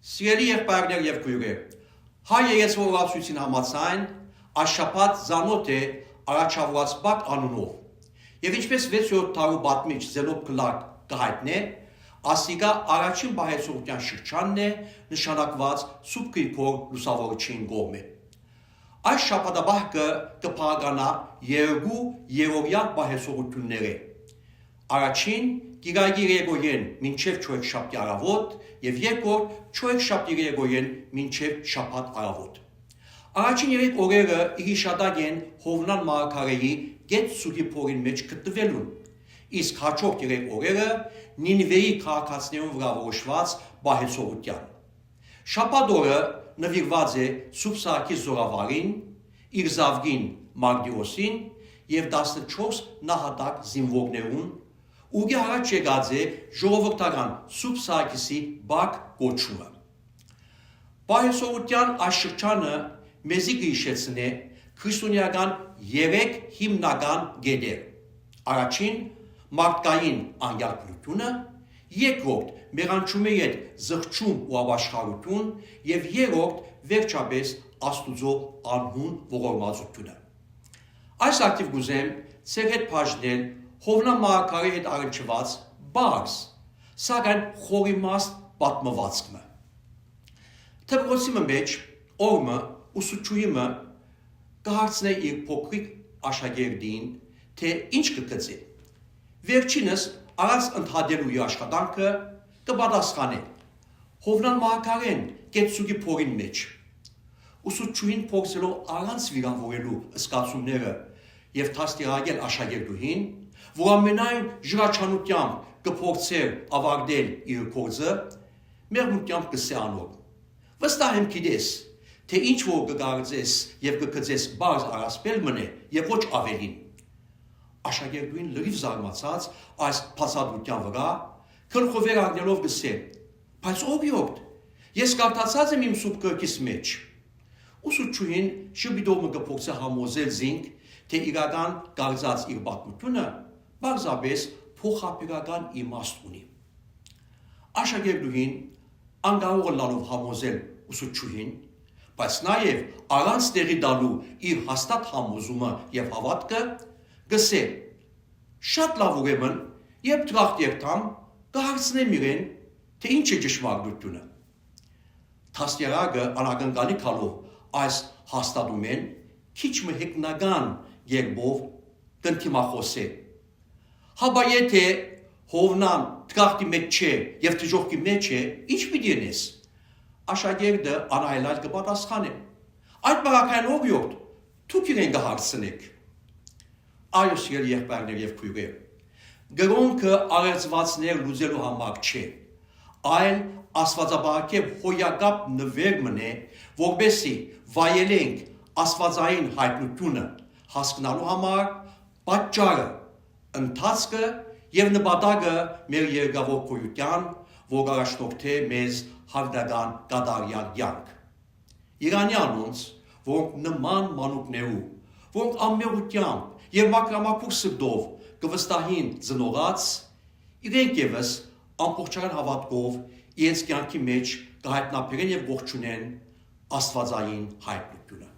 Սիրելի եղբայրներ եւ քույրեր, հայ երեցվորացույցին համաձայն այս շաբաթ զանոթ է առաջավորած բակ անունով եւ ինչպես 6-րդ տարու բատմիչ Զենոբ Կլարկ կհայտնե, ասիգա առաջին բահեցողության շրջանն է նշանակված Սուրբ Գրիգոր լուսավորչին կողմէ։ Այս շաբաթաբահկը կփաղականա երկու երորյա բահեցողություններ է։ Առաջին Գիրագի Ռեգոյեն մինչև չորեքշաբթի առավոտ եւ երկրորդ չորեքշաբթի Ռեգոյեն մինչև շաբաթ առավոտ։ Առաջին երեք օրերը հիշադակ են Հովնան մարգարեի գետ սուգի փորին մեջ գտնվելուն, իսկ հաջորդ երեք օրերը Նինվեի քաղաքացիներուն վրա որոշված բահեցողության։ Շաբաթ օրը նվիրված է Սուրբ Սարգիս Զորավարին, իր զավգին Մարգդիոսին եւ 14 նահատակ զինվորներուն, ուղի առաջ եկած է ժողովրդական Սուրբ Սարգիսի բակ կոչումը։ Բահեցողության այս շրջանը մեզի կհիշեցնե քրիստոնեական երեք հիմնական գեդեր։ Առաջին մարդկային անկյալությունը, երկրորդ մեղանչումի հետ զղջում ու ապաշխարություն եւ երրորդ վերջապես Աստուծո անհուն ողորմածությունը։ Այս ակտիվ գուզեմ ցեր հետ բաժնել Հովնան մարգարեի հետ առնչված բարձ, սակայն խորիմաստ պատմվածքը։ Թեբրոսի մեջ օրը ուսուցչուհիմը կհարցնե իր փոքրիկ աշակերտին, թե ինչ կգծի։ Վերջինս առանց ընդհատելու իր աշխատանքը կպատասխանե։ Հովնան մարգարեն գետսուգի փորին մեջ։ Ուսուցչուհին փորձելով առանց վիրավորելու զգացումները եւ թաստիռակել աշակերտուհին, որ ամենայն ժրաչանությամբ կփորձեր ավարտել իր գործը, մեղմությամբ կսե անոր։ Վստահ եմ գիտես, թե ինչ որ կգործես եւ կգծես բարձ առասպել մնե եւ ոչ ավելին։ Աշակերտուհին լրիվ զարմացած այս փաստաթղթության վրա քնխովեր ակնելով գսե. բայց օբյեկտ, ես կարդացած եմ իմ սուրբ գրքիս մեջ։ Ուսուցչուհին շփիդով կփորձի համոզել զինք, թե իրական կարծած իր պատմությունը բարձրապես փոխապերական իմաստ ունի։ Աշակերտուհին անկարող լալով համոզել ուսուցչուհին, բայց նաև առանց տեղի տալու իր հաստատ համոզումը եւ հավատքը, գսե. շատ լավ ուրեմն, երբ դրախտ երթամ, կհարցնեմ իրեն, թե ինչ է ճշմարտությունը։ Թաստիռակը անակնկալի քալով այս հաստատում են, քիչ մը հեգնական երբով կընթիմախոսե։ Հաբա եթե Հովնան դրախտի մեջ չէ եւ դժողքի մեջ է, ինչ պիտի անես։ Աշակերտը անհայլալ կպատասխանե. այդ բաղաքային օբյեկտ դուք իրեն կհարցնեք։ Այո, սիրելի եղբայրներ եւ քույրեր, գրոնքը առեղծվածներ լուծելու համար չէ, այլ աստվածաբարակե հոյակապ նվեր մնե, որբեսի վայելենք աստվածային հայտնությունը հասկանալու համար պատճառը, ընթացքը եւ նպատակը մեր երկավոր գոյության, որ առաջնորդե մեզ հավդական կատարյալ կյանք։ Իրանյանոնց, որոնք նման մանուկներու, որոնք ամմեղությամբ եւ մակրամակուր սրտով կվստահին ծնողած, իրենք եւս ամբողջական հավատքով իրենց կյանքի մեջ կհայտնաբերեն եւ ողջունեն աստվածային հայտնությունը։